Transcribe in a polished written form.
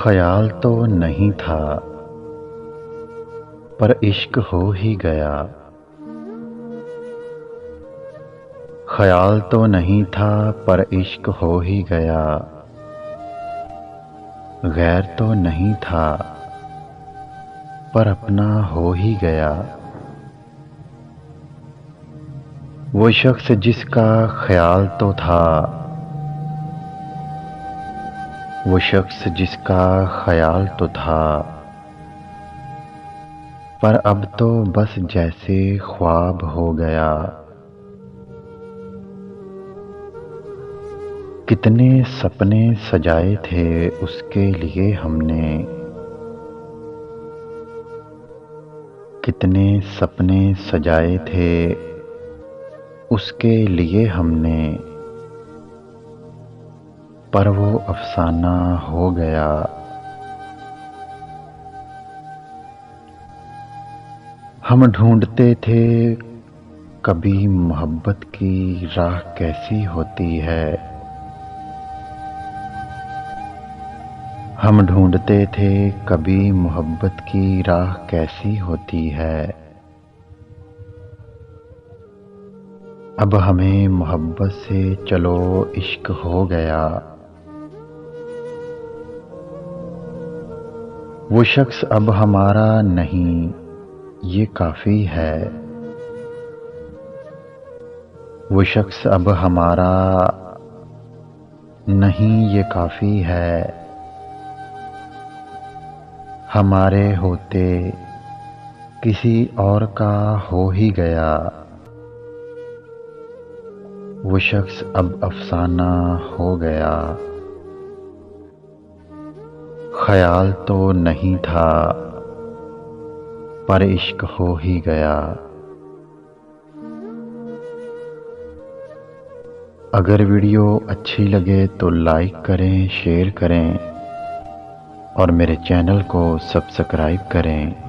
ख्याल तो नहीं था पर इश्क हो ही गया। ख्याल तो नहीं था पर इश्क हो ही गया। गैर तो नहीं था पर अपना हो ही गया। वो शख्स जिसका ख्याल तो था, वो शख्स जिसका ख्याल तो था, पर अब तो बस जैसे ख्वाब हो गया। कितने सपने सजाए थे उसके लिए हमने, कितने सपने सजाए थे उसके लिए हमने, पर वो अफसाना हो गया। हम ढूंढते थे कभी मोहब्बत की राह कैसी होती है। हम ढूंढते थे कभी मोहब्बत की राह कैसी होती है। अब हमें मोहब्बत से चलो इश्क हो गया। वो शख्स अब हमारा नहीं, ये काफी है। वो शख्स अब हमारा नहीं, ये काफी है। हमारे होते किसी और का हो ही गया। वो शख्स अब अफसाना हो गया। ख्याल तो नहीं था पर इश्क हो ही गया। अगर वीडियो अच्छी लगे तो लाइक करें, शेयर करें और मेरे चैनल को सब्सक्राइब करें।